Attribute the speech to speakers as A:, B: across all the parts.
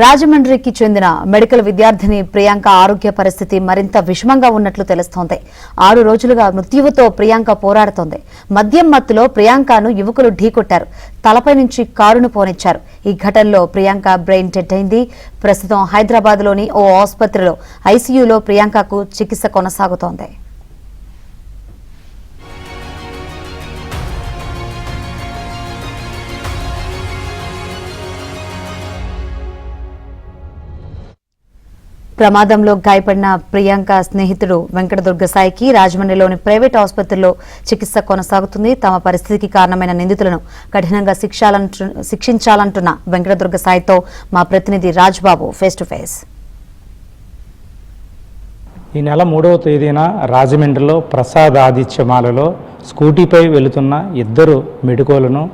A: రాజమండ్రికి చెందిన మెడికల్ విద్యార్థిని ప్రియాంక ఆరోగ్య పరిస్థితి మరింత విషమంగా ఉన్నట్లు తెలుస్తోంది. 6 రోజులుగా మృత్యువుతో ప్రియాంక పోరాడుతోంది. మద్యం మత్తులో ప్రియాంకను యువకులు ఢీకొట్టారు. తలపై నుంచి కారును పోనిచ్చారు. ఈ ఘటనలో ప్రియాంక బ్రెయిన్ డెడ్ అయింది. ప్రస్తుతం హైదరాబాద్లోని ఓ ఆసుపత్రిలో ఐసీయూలో ప్రియాంకకు చికిత్స కొనసాగుతోంది. ప్రమాదంలో గాయపడిన ప్రియాంక స్నేహితుడు వెంకటదుర్గ సాయికి రాజమండ్రిలోని ప్రైవేట్ ఆసుపత్రిలో చికిత్స కొనసాగుతుంది. తమ పరిస్థితికి కారణమైన నిందితులను కఠినంగా శిక్షించాలంటున్న వెంకటదుర్గ సాయితో మా ప్రతినిధి రాజ్బాబు ఫేస్ టు ఫేస్.
B: ఈ నెల 3వ తేదీన రాజమండ్రిలో ప్రసాద్ ఆదిత్యమాలలో స్కూటీపై వెళుతున్న ఇద్దరు మెడికోలను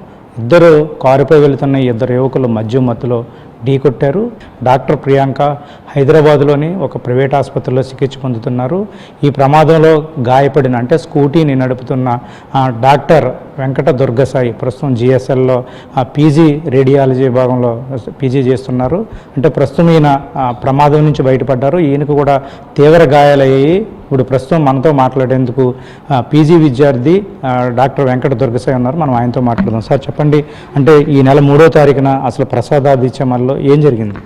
B: కారుపై వెళుతున్న ఇద్దరు యువకులు మద్యం మత్తులో ఢీకొట్టారు. డాక్టర్ ప్రియాంక హైదరాబాద్లోని ఒక ప్రైవేట్ ఆసుపత్రిలో చికిత్స పొందుతున్నారు. ఈ ప్రమాదంలో గాయపడిన అంటే స్కూటీని నడుపుతున్న డాక్టర్ వెంకట దుర్గసాయి ప్రస్తుతం జిఎస్ఎల్లో పీజీ రేడియాలజీ విభాగంలో పీజీ చేస్తున్నారు. అంటే ప్రస్తుతం ఈయన ప్రమాదం నుంచి బయటపడ్డారు. ఈయనకు కూడా తీవ్ర గాయాలయ్యాయి. ఇప్పుడు ప్రస్తుతం మనతో మాట్లాడేందుకు పీజీ విద్యార్థి డాక్టర్ వెంకట దుర్గసాయి ఉన్నారు. మనం ఆయనతో మాట్లాడదాం. సార్ చెప్పండి, అంటే ఈ నెల 3వ తారీఖున అసలు ప్రసాదాదిత్యమల్లో ఏం జరిగింది?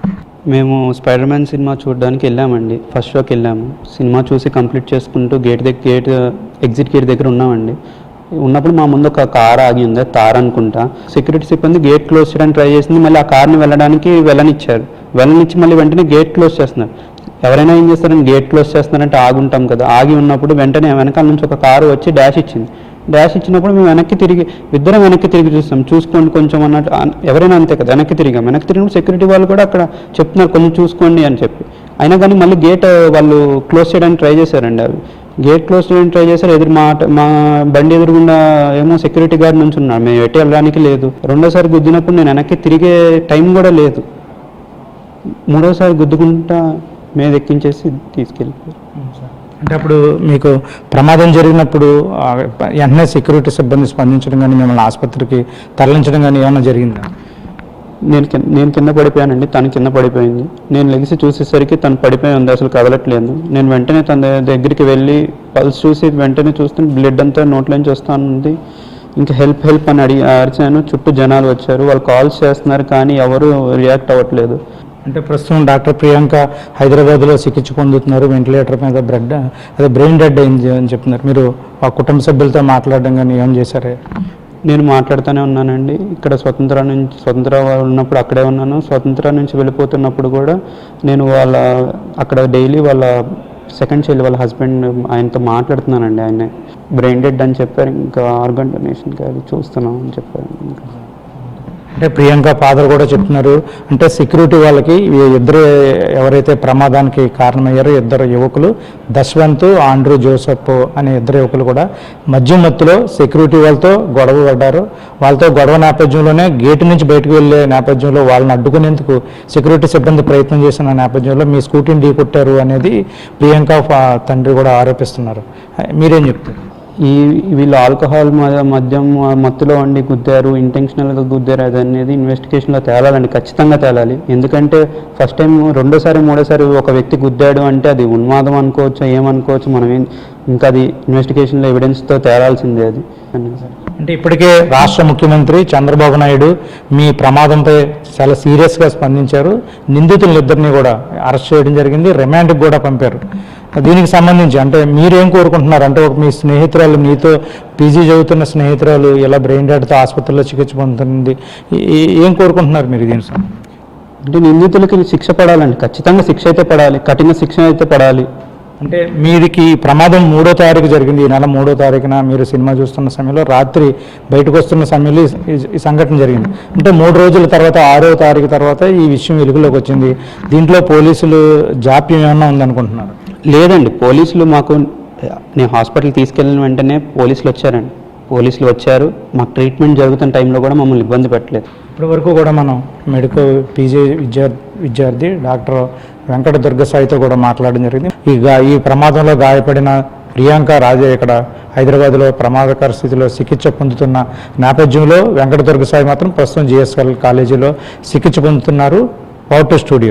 C: మేము స్పైడర్ మ్యాన్ సినిమా చూడడానికి వెళ్ళామండి. ఫస్ట్ షోకి వెళ్ళాము. సినిమా చూసి కంప్లీట్ చేసుకుంటూ ఎగ్జిట్ గేట్ దగ్గర ఉన్నామండి. ఉన్నప్పుడు మా ముందు ఒక కార్ ఆగి ఉంది, తార్ అనుకుంటా. సెక్యూరిటీ సిబ్బంది గేట్ క్లోజ్ చేయడానికి ట్రై చేసింది. మళ్ళీ ఆ కార్ని వెళ్ళనిచ్చి మళ్ళీ వెంటనే గేట్ క్లోజ్ చేస్తున్నారు. ఎవరైనా ఏం చేస్తారని గేట్ క్లోజ్ చేస్తున్నారంటే ఆగుంటాం కదా. ఆగి ఉన్నప్పుడు వెంటనే వెనకాల నుంచి ఒక కారు వచ్చి డాష్ ఇచ్చింది. డాష్ ఇచ్చినప్పుడు మేము ఇద్దరం వెనక్కి తిరిగి చూస్తాం. చూసుకోండి కొంచెం అన్నట్టు, ఎవరైనా అంతే కదా. వెనక్కి తిరిగినప్పుడు సెక్యూరిటీ వాళ్ళు కూడా అక్కడ చెప్తున్నారు కొంచెం చూసుకోండి అని చెప్పి. అయినా కానీ మళ్ళీ గేట్ వాళ్ళు క్లోజ్ చేయడానికి ట్రై చేశారండి. అవి గేట్ క్లోజ్ చేయడానికి ట్రై చేశారు. మా బండి ఎదురుగుండా ఏమో సెక్యూరిటీ గార్డ్ నుంచి ఉన్నాడు. మేము ఎట్టి వెళ్ళడానికి లేదు. రెండోసారి గుద్దినప్పుడు నేను వెనక్కి తిరిగే టైం కూడా లేదు. మూడోసారి గుద్దుకుంటా మీద ఎక్కించేసి తీసుకెళ్ళిపోయారు.
B: అంటే అప్పుడు మీకు ప్రమాదం జరిగినప్పుడు వెంటనే సెక్యూరిటీ సిబ్బంది స్పందించడం కానీ మిమ్మల్ని ఆసుపత్రికి తరలించడం కానీ ఏమైనా జరిగిందా?
C: నేను కింద పడిపోయానండి. తను కింద పడిపోయింది. నేను లెగిసి చూసేసరికి తను పడిపోయి ఉంది, అసలు కదలట్లేదు. నేను వెంటనే తన దగ్గరికి వెళ్ళి పల్స్ చూసి వెంటనే చూస్తే బ్లడ్ అంతా నోట్లోంచి వస్తుంది. ఇంకా హెల్ప్ అని అరిచాను. చుట్టూ జనాలు వచ్చారు. వాళ్ళు కాల్స్ చేస్తున్నారు కానీ ఎవరు రియాక్ట్ అవ్వట్లేదు.
B: అంటే ప్రస్తుతం డాక్టర్ ప్రియాంక హైదరాబాద్లో చికిత్స పొందుతున్నారు. వెంటిలేటర్ మీద బ్రెయిన్ డెడ్ అయింది అని చెప్తున్నారు. మీరు ఆ కుటుంబ సభ్యులతో మాట్లాడడం కానీ ఏం చేశారే?
C: నేను మాట్లాడుతూనే ఉన్నానండి. ఇక్కడ స్వతంత్ర ఉన్నప్పుడు అక్కడే ఉన్నాను. స్వతంత్ర నుంచి వెళ్ళిపోతున్నప్పుడు కూడా నేను అక్కడ డైలీ వాళ్ళ సెకండ్ చైల్డ్ వాళ్ళ హస్బెండ్ ఆయనతో మాట్లాడుతున్నానండి. ఆయన బ్రెయిన్ డెడ్ అని చెప్పారు. ఇంకా ఆర్గన్ డొనేషన్కి అది చూస్తున్నాం అని చెప్పారు.
B: అంటే ప్రియాంక ఫాదర్ కూడా చెప్తున్నారు, అంటే సెక్యూరిటీ వాళ్ళకి ఇద్దరు ఎవరైతే ప్రమాదానికి కారణమయ్యారో ఇద్దరు యువకులు దశ్వంత్, ఆండ్రూ జోసెఫ్ అనే ఇద్దరు యువకులు కూడా మద్యం మత్తులో సెక్యూరిటీ వాళ్ళతో గొడవ పడ్డారు. వాళ్ళతో గొడవ నేపథ్యంలోనే గేటు నుంచి బయటకు వెళ్ళే నేపథ్యంలో వాళ్ళని అడ్డుకునేందుకు సెక్యూరిటీ సిబ్బంది ప్రయత్నం చేసిన నేపథ్యంలో మీ స్కూటీని ఢీకొట్టారు అనేది ప్రియాంక తండ్రి కూడా ఆరోపిస్తున్నారు. మీరేం చెప్తారు?
C: వీళ్ళు ఆల్కహాల్ మద్యం మత్తులో వండి గుద్దారు, ఇంటెన్షనల్గా గుద్దారు అనేది ఇన్వెస్టిగేషన్లో తేలాలండి, ఖచ్చితంగా తేలాలి. ఎందుకంటే ఫస్ట్ టైం, రెండోసారి, మూడోసారి ఒక వ్యక్తి గుద్దాడు అంటే అది ఉన్మాదం అనుకోవచ్చు, ఏమనుకోవచ్చు, మనం ఇంకా అది ఇన్వెస్టిగేషన్లో ఎవిడెన్స్తో తేలాల్సిందే అది.
B: అంటే ఇప్పటికే రాష్ట్ర ముఖ్యమంత్రి చంద్రబాబు నాయుడు మీ ప్రమాదంపై చాలా సీరియస్గా స్పందించారు. నిందితులిద్దరినీ కూడా అరెస్ట్ చేయడం జరిగింది, రిమాండ్కి కూడా పంపారు. దీనికి సంబంధించి అంటే మీరేం కోరుకుంటున్నారు? అంటే మీ స్నేహితురాలు, మీతో పీజీ చదువుతున్న స్నేహితురాలు ఇలా బ్రెయిన్ డెడ్తో ఆసుపత్రిలో చికిత్స పొందుతుంది, ఏం కోరుకుంటున్నారు మీరు దీని సంబంధించి?
C: అంటే నిందితులకి శిక్ష పడాలండి, ఖచ్చితంగా శిక్ష అయితే పడాలి, కఠిన శిక్ష అయితే పడాలి.
B: అంటే మీరికి ప్రమాదం 3వ తారీఖు జరిగింది. ఈ నెల 3వ తారీఖున మీరు సినిమా చూస్తున్న సమయంలో రాత్రి బయటకు వస్తున్న సమయంలో ఈ సంఘటన జరిగింది. అంటే 3 రోజుల తర్వాత 6వ తారీఖు తర్వాత ఈ విషయం వెలుగులోకి వచ్చింది. దీంట్లో పోలీసులు జాప్యం ఏమన్నా ఉందనుకుంటున్నారు?
C: లేదండి, పోలీసులు నేను హాస్పిటల్ తీసుకెళ్ళిన వెంటనే పోలీసులు వచ్చారు. మాకు ట్రీట్మెంట్ జరుగుతున్న టైంలో కూడా మమ్మల్ని ఇబ్బంది పెట్టలేదు.
B: ఇప్పటి వరకు కూడా మనం మెడికల్ పీజీ విద్యార్థి డాక్టర్ వెంకట దుర్గసాయితో కూడా మాట్లాడడం జరిగింది. ఈ ప్రమాదంలో గాయపడిన ప్రియాంక ఇక్కడ హైదరాబాద్లో ప్రమాదకర స్థితిలో చికిత్స పొందుతున్న నేపథ్యంలో వెంకట దుర్గసాయి మాత్రం ప్రస్తుతం జిఎస్ఎల్ కాలేజీలో చికిత్స పొందుతున్నారు. Photo studio.